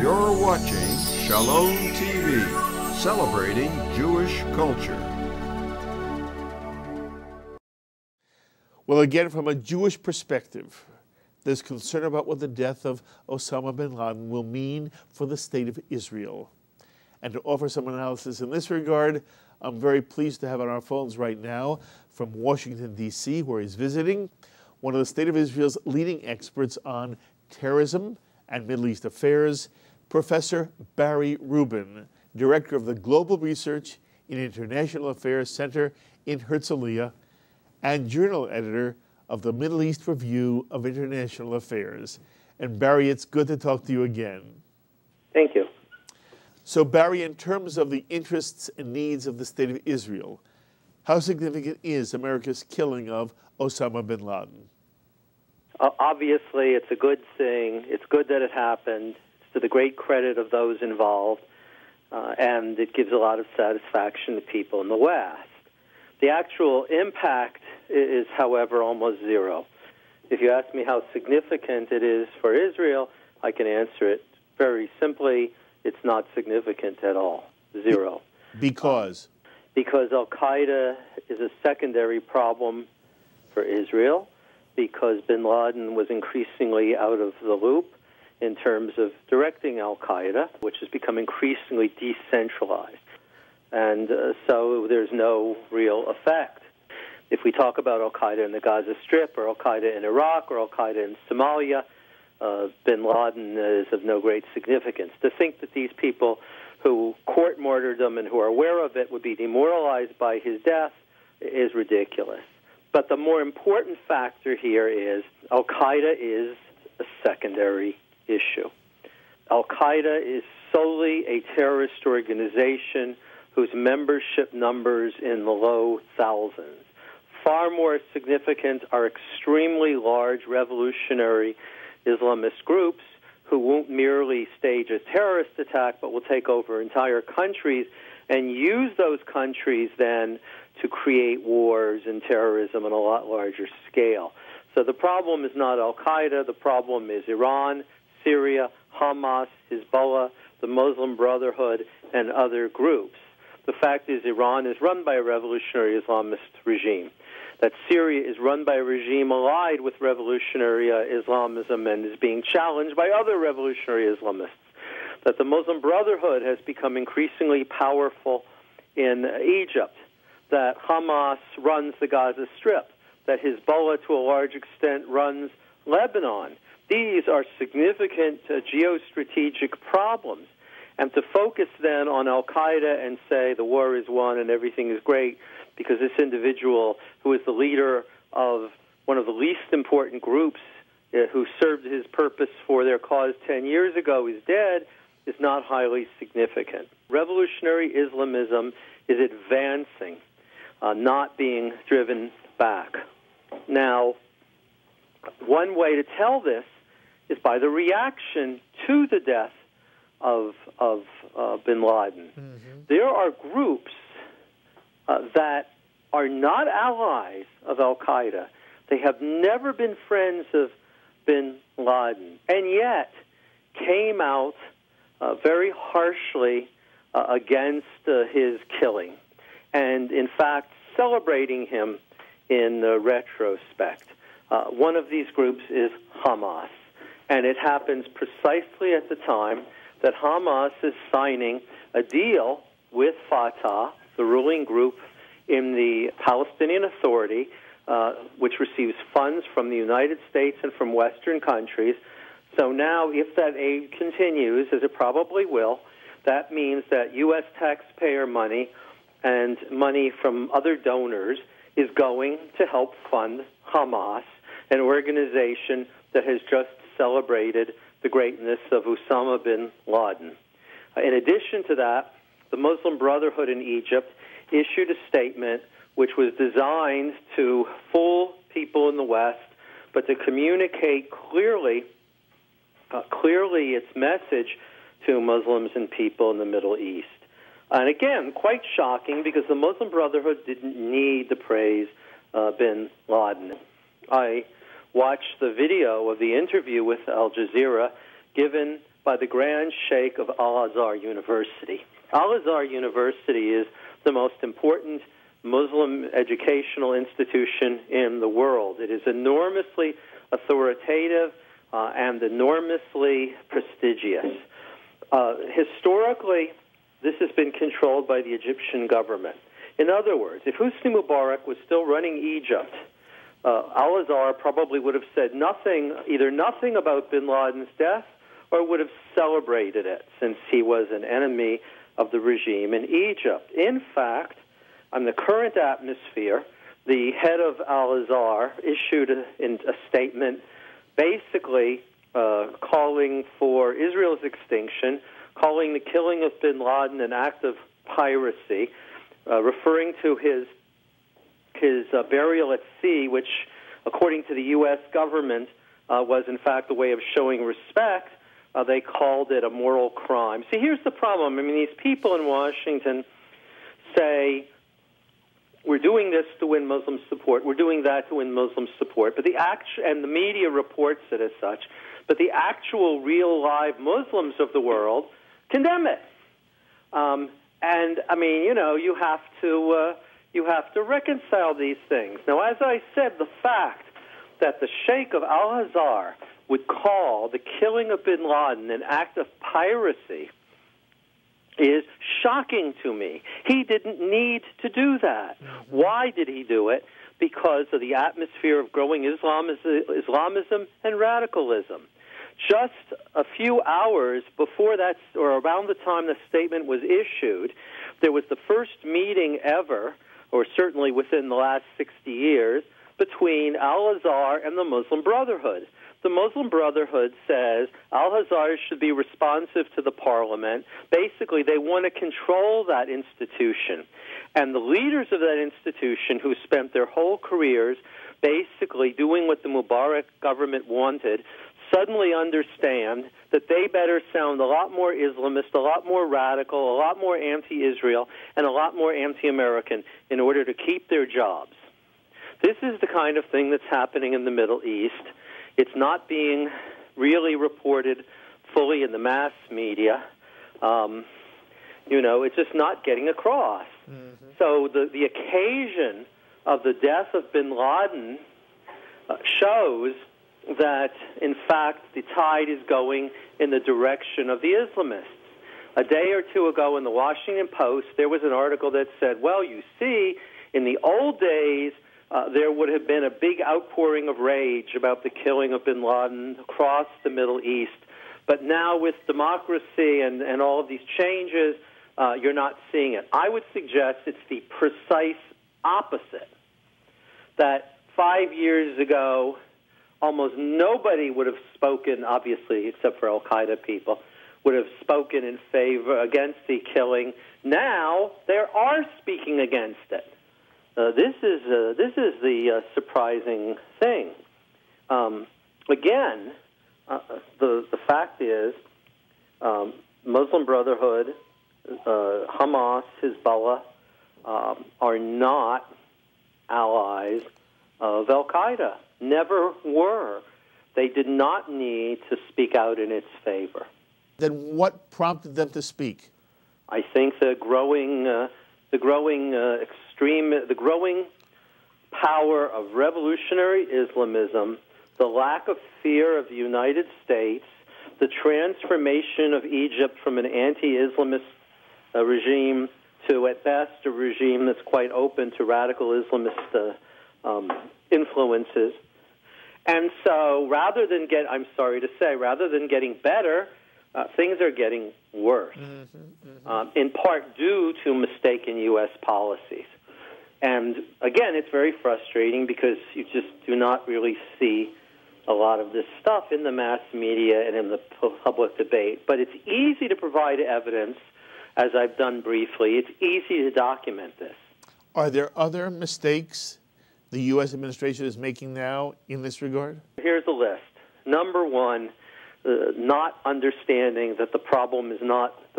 You're watching Shalom TV, celebrating Jewish culture. Well, again, from a Jewish perspective, there's concern about what the death of Osama bin Laden will mean for the state of Israel. And to offer some analysis in this regard, I'm very pleased to have on our phones right now from Washington, D.C., where he's visiting, one of the state of Israel's leading experts on terrorism and Middle East affairs, Professor Barry Rubin, Director of the Global Research in International Affairs Center in Herzliya, and Journal Editor of the Middle East Review of International Affairs. And Barry, it's good to talk to you again. Thank you. So Barry, in terms of the interests and needs of the state of Israel, how significant is America's killing of Osama bin Laden? Obviously, it's a good thing. It's good that it happened. It's to the great credit of those involved, and it gives a lot of satisfaction to people in the West. The actual impact is, however, almost zero. If you ask me how significant it is for Israel, I can answer it very simply. It's not significant at all. Zero. Because? Because Al-Qaeda is a secondary problem for Israel, because bin Laden was increasingly out of the loop in terms of directing Al-Qaeda, which has become increasingly decentralized. And so there's no real effect. If we talk about Al-Qaeda in the Gaza Strip, or Al-Qaeda in Iraq, or Al-Qaeda in Somalia, bin Laden is of no great significance. To think that these people who court martyrdom and who are aware of it would be demoralized by his death is ridiculous. But the more important factor here is Al-Qaeda is a secondary issue. Al-Qaeda is solely a terrorist organization whose membership numbers in the low thousands. Far more significant are extremely large revolutionary Islamist groups who won't merely stage a terrorist attack, but will take over entire countries and use those countries then to create wars and terrorism on a lot larger scale. So the problem is not Al-Qaeda. The problem is Iran, Syria, Hamas, Hezbollah, the Muslim Brotherhood, and other groups. The fact is Iran is run by a revolutionary Islamist regime, that Syria is run by a regime allied with revolutionary Islamism and is being challenged by other revolutionary Islamists, that the Muslim Brotherhood has become increasingly powerful in Egypt, that Hamas runs the Gaza Strip, that Hezbollah to a large extent runs Lebanon. These are significant geostrategic problems. And to focus then on Al-Qaeda and say the war is won and everything is great because this individual, who is the leader of one of the least important groups who served his purpose for their cause 10 years ago, is dead, is not highly significant. Revolutionary Islamism is advancing, not being driven back. Now, one way to tell this is by the reaction to the death of bin Laden. Mm-hmm. There are groups that are not allies of Al-Qaeda. They have never been friends of bin Laden, and yet came out very harshly against his killing, and in fact celebrating him in retrospect. One of these groups is Hamas, and it happens precisely at the time that Hamas is signing a deal with Fatah, the ruling group in the Palestinian Authority, which receives funds from the United States and from Western countries. So now, if that aid continues, as it probably will, that means that U.S. taxpayer money and money from other donors is going to help fund Hamas, an organization that has just celebrated the greatness of Osama bin Laden. In addition to that, the Muslim Brotherhood in Egypt issued a statement which was designed to fool people in the West, but to communicate clearly its message to Muslims and people in the Middle East. And again, quite shocking, because the Muslim Brotherhood didn't need to praise bin Laden. I watched the video of the interview with Al Jazeera given by the Grand Sheikh of Al-Azhar University. Al-Azhar University is the most important Muslim educational institution in the world. It is enormously authoritative and enormously prestigious. Historically, this has been controlled by the Egyptian government. In other words, if Hosni Mubarak was still running Egypt, Al-Azhar probably would have said either nothing about bin Laden's death or would have celebrated it, since he was an enemy of the regime in Egypt. In fact, on the current atmosphere, the head of Al-Azhar issued a statement basically calling for Israel's extinction, calling the killing of bin Laden an act of piracy, referring to his burial at sea, which, according to the U.S. government, was in fact a way of showing respect. They called it a moral crime. See, here's the problem. I mean, these people in Washington say, we're doing this to win Muslim support, we're doing that to win Muslim support, but and the media reports it as such, but the actual real live Muslims of the world condemn it. And I mean, you have to reconcile these things. Now, as I said, the fact that the Sheikh of Al-Azhar would call the killing of bin Laden an act of piracy is shocking to me. He didn't need to do that. Why did he do it? Because of the atmosphere of growing Islamism and radicalism. Just a few hours before that, or around the time the statement was issued, there was the first meeting ever, or certainly within the last 60 years, between Al-Azhar and the Muslim Brotherhood. The Muslim Brotherhood says Al-Azhar should be responsive to the parliament. Basically, they want to control that institution. And the leaders of that institution, who spent their whole careers basically doing what the Mubarak government wanted, suddenly understand that they better sound a lot more Islamist, a lot more radical, a lot more anti-Israel, and a lot more anti-American in order to keep their jobs. This is the kind of thing that's happening in the Middle East. It's not being really reported fully in the mass media. It's just not getting across. Mm-hmm. So the occasion of the death of bin Laden shows that, in fact, the tide is going in the direction of the Islamists. A day or two ago in the Washington Post, there was an article that said, well, you see, in the old days, there would have been a big outpouring of rage about the killing of bin Laden across the Middle East. But now with democracy and all of these changes, you're not seeing it. I would suggest it's the precise opposite, that 5 years ago, almost nobody would have spoken, obviously, except for Al-Qaeda people, would have spoken in favor against the killing. Now they are speaking against it. This is the surprising thing. Again, the fact is, Muslim Brotherhood, Hamas, Hezbollah, are not allies of Al-Qaeda. Never were. They did not need to speak out in its favor. Then what prompted them to speak? I think the growing power of revolutionary Islamism, the lack of fear of the United States, the transformation of Egypt from an anti-Islamist regime to, at best, a regime that's quite open to radical Islamist influences. And so rather than getting better, things are getting worse, in part due to mistaken U.S. policies. And again, it's very frustrating because you just do not really see a lot of this stuff in the mass media and in the public debate. But it's easy to provide evidence, as I've done briefly. It's easy to document this. Are there other mistakes the U.S. administration is making now in this regard? Here's a list. Number one, not understanding that the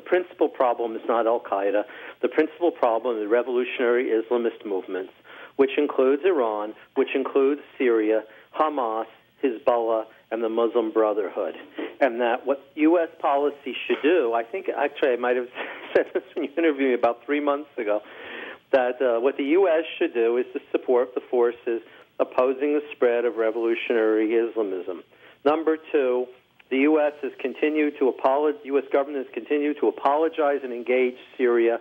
principal problem is not Al-Qaeda. The principal problem is the revolutionary Islamist movements, which includes Iran, which includes Syria, Hamas, Hezbollah, and the Muslim Brotherhood. and that what U.S. policy should do, I think actually I might have said this when you interviewed me about 3 months ago, that what the U.S. should do is to support the forces opposing the spread of revolutionary Islamism. Number two, the U.S. has continued to U.S. government has continued to apologize and engage Syria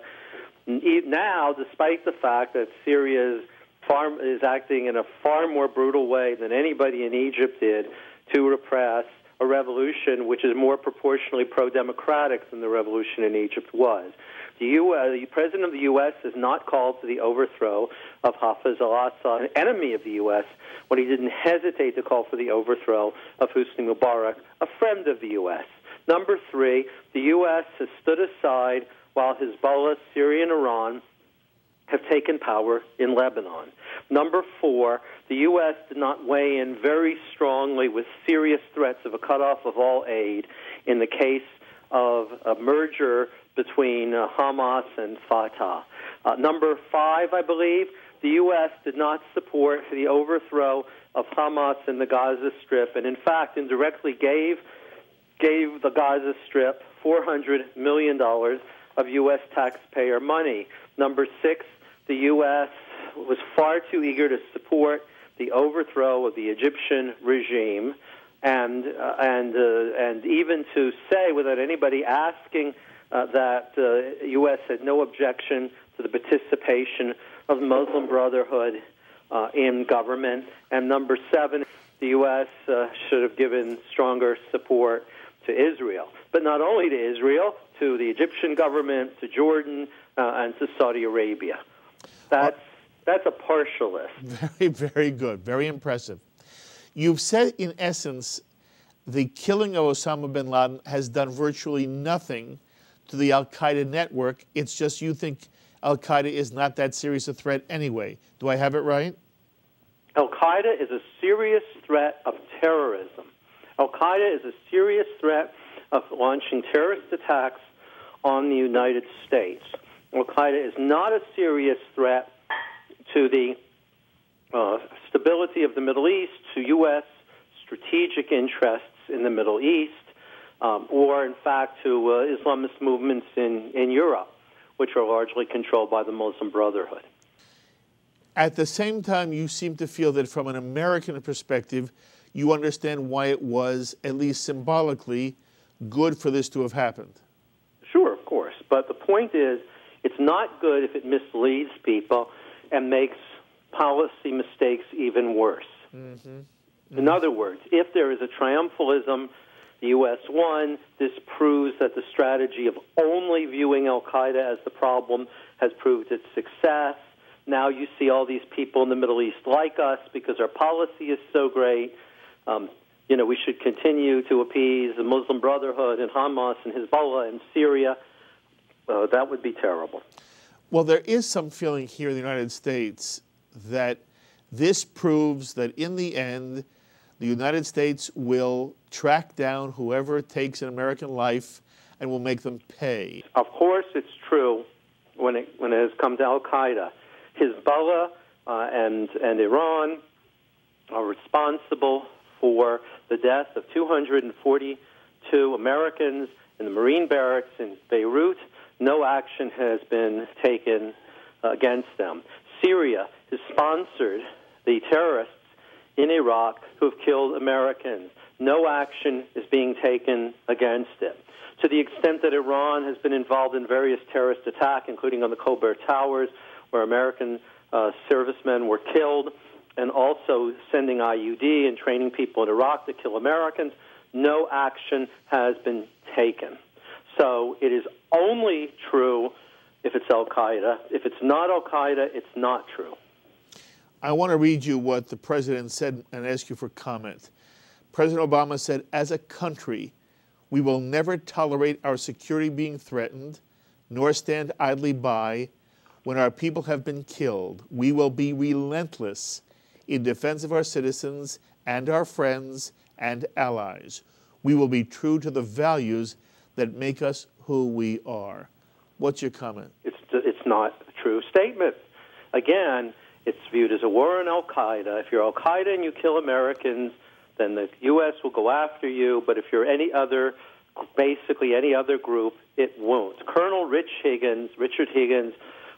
now, despite the fact that Syria is acting in a far more brutal way than anybody in Egypt did to repress a revolution which is more proportionally pro-democratic than the revolution in Egypt was. The President of the U.S. has not called for the overthrow of Hafiz al-Assad, an enemy of the U.S., when he didn't hesitate to call for the overthrow of Hosni Mubarak, a friend of the U.S. Number three, the U.S. has stood aside while Hezbollah, Syria, and Iran have taken power in Lebanon. Number four, the U.S. did not weigh in very strongly with serious threats of a cutoff of all aid in the case of a merger between Hamas and Fatah. Number five, I believe, the U.S. did not support the overthrow of Hamas in the Gaza Strip, and in fact indirectly gave the Gaza Strip $400 million of U.S. taxpayer money. Number six, the U.S. was far too eager to support the overthrow of the Egyptian regime, and even to say, without anybody asking, that U.S. had no objection to the participation of the Muslim Brotherhood in government. And number seven, the U.S. should have given stronger support to Israel, but not only to Israel, to the Egyptian government, to Jordan, and to Saudi Arabia. That's a partial list. Very, very good. Very impressive. You've said, in essence, the killing of Osama bin Laden has done virtually nothing to the al-Qaeda network. It's just you think al-Qaeda is not that serious a threat anyway. Do I have it right? Al-Qaeda is a serious threat of terrorism. Al-Qaeda is a serious threat of launching terrorist attacks on the United States. Al-Qaeda is not a serious threat to the stability of the Middle East, to U.S. strategic interests in the Middle East, or, in fact, to Islamist movements in Europe, which are largely controlled by the Muslim Brotherhood. At the same time, you seem to feel that from an American perspective, you understand why it was, at least symbolically, good for this to have happened. Sure, of course. But the point is, it's not good if it misleads people and makes policy mistakes even worse. Mm-hmm. Mm-hmm. In other words, if there is a triumphalism, the U.S. won, this proves that the strategy of only viewing al-Qaeda as the problem has proved its success. Now you see all these people in the Middle East like us because our policy is so great. We should continue to appease the Muslim Brotherhood and Hamas and Hezbollah and Syria. That would be terrible. Well, there is some feeling here in the United States that this proves that in the end, the United States will track down whoever takes an American life and will make them pay. Of course, it's true when it has come to al-Qaeda. Hezbollah and Iran are responsible for the death of 242 Americans in the Marine barracks in Beirut. No action has been taken against them. Syria has sponsored the terrorists in Iraq who have killed Americans. No action is being taken against it. To the extent that Iran has been involved in various terrorist attacks, including on the Kobar Towers, where American servicemen were killed, and also sending IUD and training people in Iraq to kill Americans, no action has been taken. So it is only true if it's al-Qaeda. If it's not al-Qaeda, it's not true. I want to read you what the president said and ask you for comment. President Obama said, as a country, we will never tolerate our security being threatened, nor stand idly by when our people have been killed. We will be relentless in defense of our citizens and our friends and allies. We will be true to the values that make us who we are. What's your comment? It's not a true statement. Again, it's viewed as a war on al-Qaeda. If you're al-Qaeda and you kill Americans, then the U.S. will go after you. But if you're basically any other group, it won't. Colonel Richard Higgins,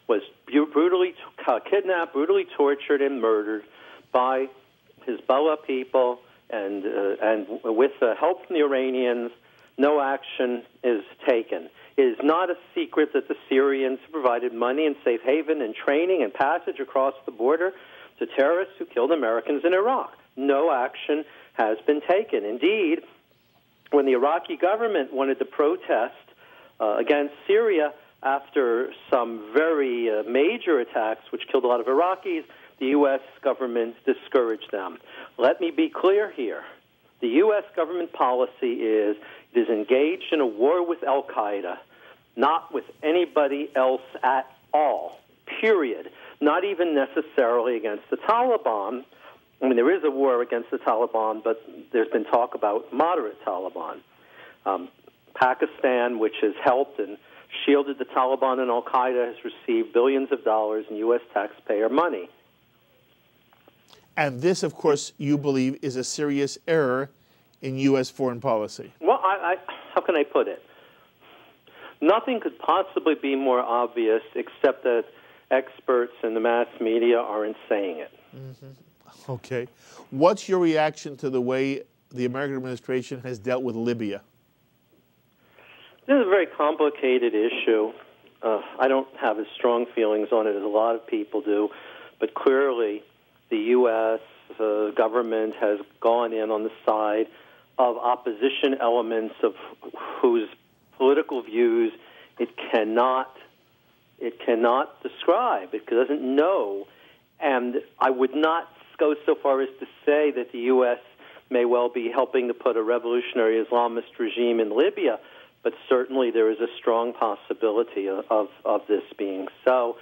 was brutally kidnapped, brutally tortured, and murdered by Hezbollah people, and with help from the Iranians, no action is taken. It is not a secret that the Syrians provided money and safe haven and training and passage across the border to terrorists who killed Americans in Iraq. No action has been taken. Indeed, when the Iraqi government wanted to protest against Syria after some very major attacks which killed a lot of Iraqis, the U.S. government discouraged them. Let me be clear here. The U.S. government policy is it is engaged in a war with al-Qaeda, not with anybody else at all, period. Not even necessarily against the Taliban. I mean, there is a war against the Taliban, but there's been talk about moderate Taliban. Pakistan, which has helped and shielded the Taliban and al-Qaeda, has received billions of dollars in U.S. taxpayer money. And this, of course, you believe is a serious error in U.S. foreign policy. Well, how can I put it? Nothing could possibly be more obvious except that experts in the mass media aren't saying it. Mm-hmm. Okay. What's your reaction to the way the American administration has dealt with Libya? This is a very complicated issue. I don't have as strong feelings on it as a lot of people do, but clearly the U.S. government has gone in on the side of opposition elements of whose political views it cannot describe. It doesn't know. And I would not go so far as to say that the U.S. may well be helping to put a revolutionary Islamist regime in Libya, but certainly there is a strong possibility of this being so.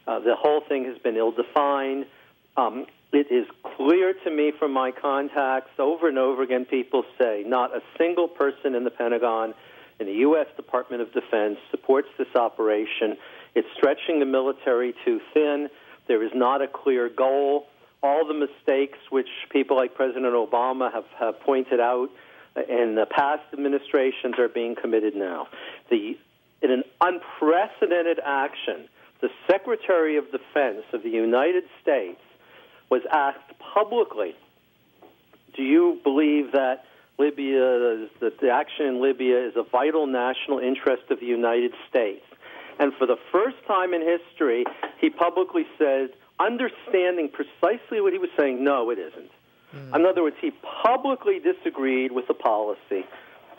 The whole thing has been ill-defined. It is clear to me from my contacts, over and over again, people say not a single person in the Pentagon, in the U.S. Department of Defense, supports this operation. It's stretching the military too thin. There is not a clear goal. All the mistakes which people like President Obama have pointed out in the past administrations are being committed now. In an unprecedented action, the Secretary of Defense of the United States was asked publicly, do you believe that the action in Libya is a vital national interest of the United States? And for the first time in history, he publicly said, understanding precisely what he was saying, no, it isn't. In other words, he publicly disagreed with the policy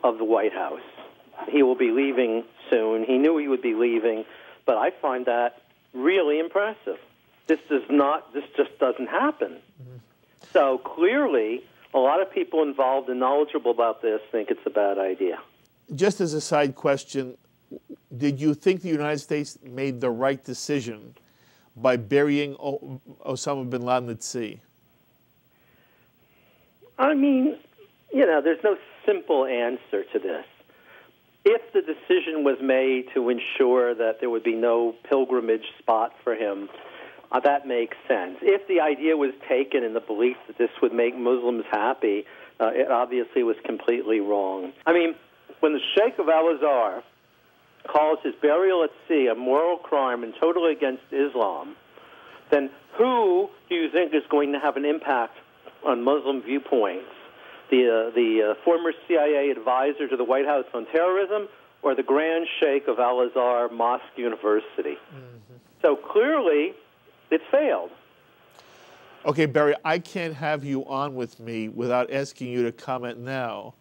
of the White House. He will be leaving soon. He knew he would be leaving, but I find that really impressive. This just doesn't happen. So clearly, a lot of people involved and knowledgeable about this think it's a bad idea. Just as a side question, did you think the United States made the right decision by burying Osama bin Laden at sea? I mean, there's no simple answer to this. If the decision was made to ensure that there would be no pilgrimage spot for him, that makes sense. If the idea was taken in the belief that this would make Muslims happy, it obviously was completely wrong. I mean, when the Sheikh of Al-Azhar calls his burial at sea a moral crime and totally against Islam, then who do you think is going to have an impact on Muslim viewpoints? The former CIA advisor to the White House on terrorism, or the Grand Sheikh of Al-Azhar Mosque University? So clearly, it failed. Okay, Barry, I can't have you on with me without asking you to comment now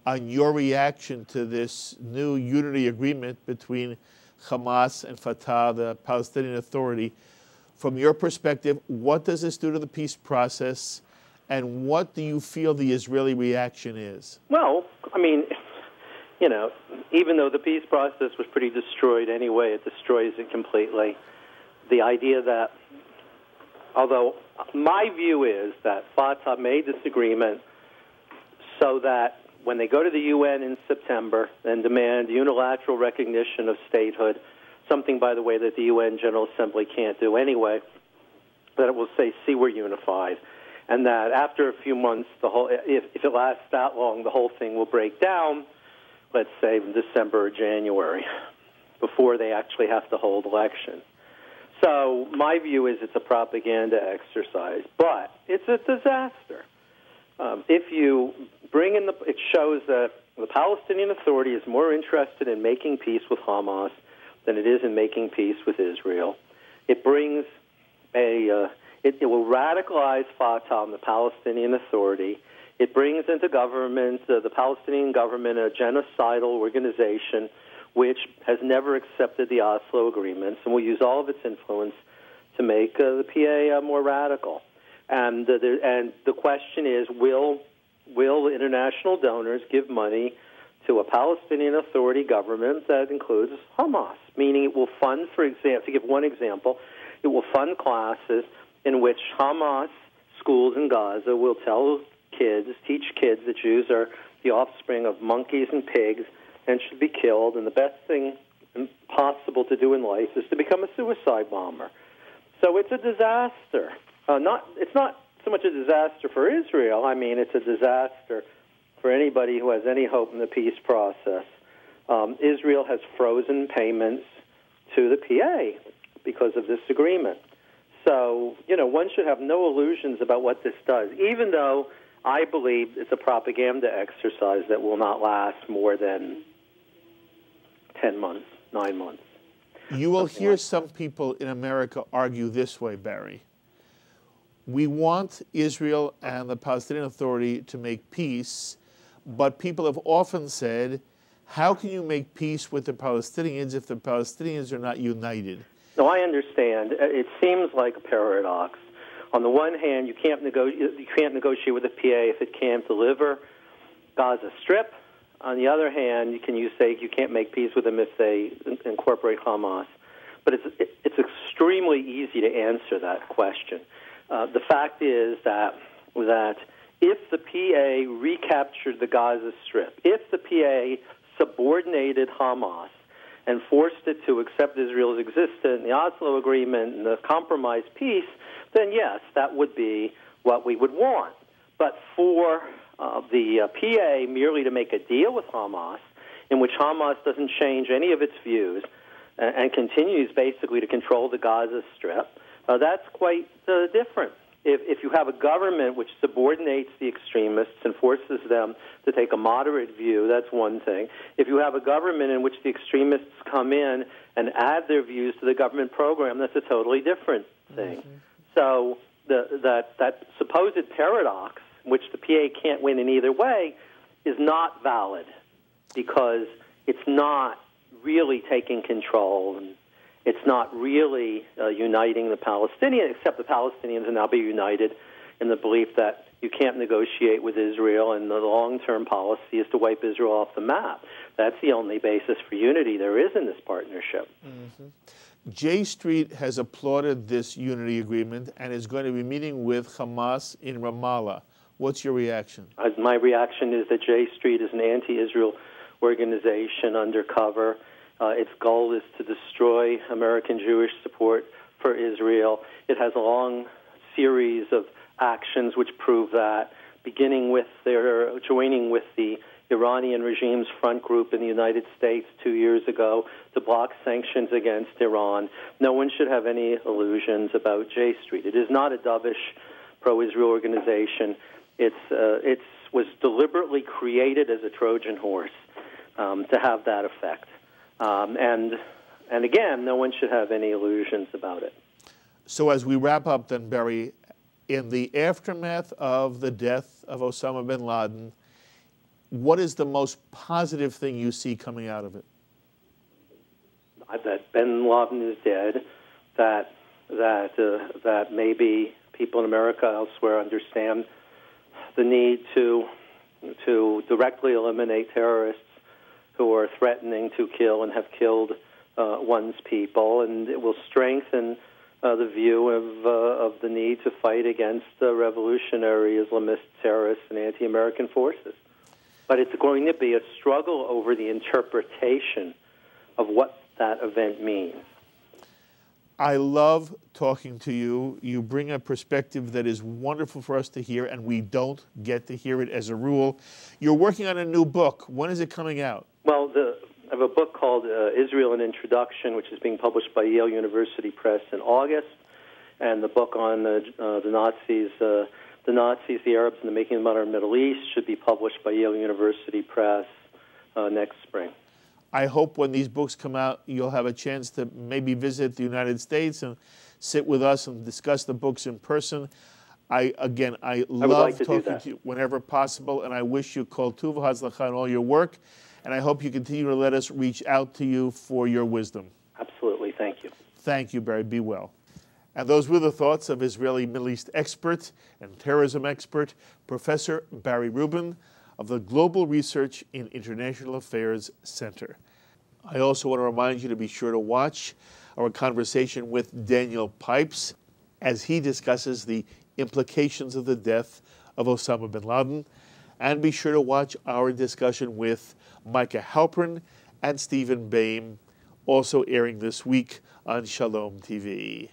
on your reaction to this new unity agreement between Hamas and Fatah, the Palestinian Authority. From your perspective, what does this do to the peace process, and what do you feel the Israeli reaction is? Well, I mean, even though the peace process was pretty destroyed anyway, it destroys it completely. The idea that, although my view is that Fatah made this agreement so that when they go to the UN in September and demand unilateral recognition of statehood, something, by the way, that the UN General Assembly can't do anyway, that it will say, see, we're unified. and that after a few months, if it lasts that long, the whole thing will break down, let's say in December or January, before they actually have to hold elections. So my view is it's a propaganda exercise, but it's a disaster. If you bring in it shows that the Palestinian Authority is more interested in making peace with Hamas than it is in making peace with Israel. It brings it will radicalize Fatah and the Palestinian Authority. It brings into government, the Palestinian government, a genocidal organization which has never accepted the Oslo agreements and will use all of its influence to make the PA more radical. And the question is, will international donors give money to a Palestinian Authority government that includes Hamas? Meaning it will fund, for example, to give one example, it will fund classes in which Hamas schools in Gaza will teach kids that Jews are the offspring of monkeys and pigs and should be killed, and the best thing possible to do in life is to become a suicide bomber. So it's a disaster. It's not so much a disaster for Israel. I mean, it's a disaster for anybody who has any hope in the peace process. Israel has frozen payments to the PA because of this agreement. So, one should have no illusions about what this does, even though I believe it's a propaganda exercise that will not last more than 10 months, 9 months. You will hear some people in America argue this way, Barry. We want Israel and the Palestinian Authority to make peace, but people have often said, how can you make peace with the Palestinians if the Palestinians are not united? No, I understand. It seems like a paradox. On the one hand, you can't negotiate with the PA if it can't deliver Gaza Strip. On the other hand, you say you can't make peace with them if they incorporate Hamas. But it's extremely easy to answer that question. The fact is that if the PA recaptured the Gaza Strip, if the PA subordinated Hamas and forced it to accept Israel's existence, the Oslo Agreement, and the compromise peace, then yes, that would be what we would want. But for the PA merely to make a deal with Hamas, in which Hamas doesn't change any of its views and continues basically to control the Gaza Strip, that's quite different. If you have a government which subordinates the extremists and forces them to take a moderate view, that's one thing. If you have a government in which the extremists come in and add their views to the government program, that's a totally different thing. Mm-hmm. So that supposed paradox, which the PA can't win in either way, is not valid because it's not really taking control and it's not really uniting the Palestinians, except the Palestinians will now be united in the belief that you can't negotiate with Israel, and the long-term policy is to wipe Israel off the map. That's the only basis for unity there is in this partnership. Mm-hmm. J Street has applauded this unity agreement and is going to be meeting with Hamas in Ramallah. What's your reaction? My reaction is that J Street is an anti-Israel organization undercover. Its goal is to destroy American Jewish support for Israel. It has a long series of actions which prove that, beginning with their joining with the Iranian regime's front group in the United States 2 years ago to block sanctions against Iran. No one should have any illusions about J Street. It is not a dovish pro-Israel organization. It was deliberately created as a Trojan horse to have that effect. And again, no one should have any illusions about it. So as we wrap up then, Barry, in the aftermath of the death of Osama bin Laden, what is the most positive thing you see coming out of it? That bin Laden is dead, that maybe people in America elsewhere understand the need to directly eliminate terrorists who are threatening to kill and have killed one's people, and it will strengthen the view of the need to fight against revolutionary Islamist terrorists and anti-American forces. But it's going to be a struggle over the interpretation of what that event means. I love talking to you. You bring a perspective that is wonderful for us to hear, and we don't get to hear it as a rule. You're working on a new book. When is it coming out? Well, I have a book called Israel: An Introduction, which is being published by Yale University Press in August, and the book on the Nazis, the Arabs, and the Making of the Modern Middle East should be published by Yale University Press next spring. I hope when these books come out, you'll have a chance to maybe visit the United States and sit with us and discuss the books in person. I love talking to you whenever possible, and I wish you kol tuv v'hatzlacha in all your work, and I hope you continue to let us reach out to you for your wisdom. Absolutely. Thank you. Thank you, Barry. Be well. And those were the thoughts of Israeli Middle East expert and terrorism expert, Professor Barry Rubin of the Global Research in International Affairs Center. I also want to remind you to be sure to watch our conversation with Daniel Pipes as he discusses the implications of the death of Osama bin Laden, and be sure to watch our discussion with Micah Halpern and Stephen Boehm, also airing this week on Shalom TV.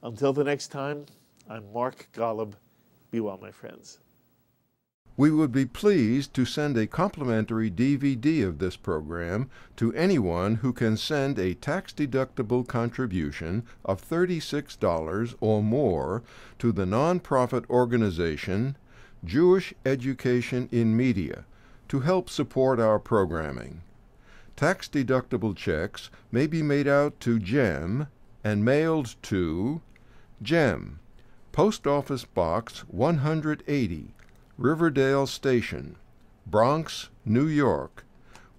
Until the next time, I'm Mark Golub. Be well, my friends. We would be pleased to send a complimentary DVD of this program to anyone who can send a tax-deductible contribution of $36 or more to the nonprofit organization Jewish Education in Media to help support our programming. Tax-deductible checks may be made out to GEM and mailed to GEM, Post Office Box 180, Riverdale Station, Bronx, New York,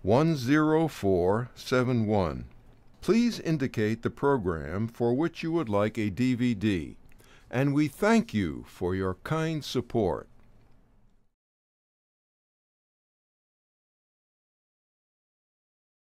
10471. Please indicate the program for which you would like a DVD, and we thank you for your kind support.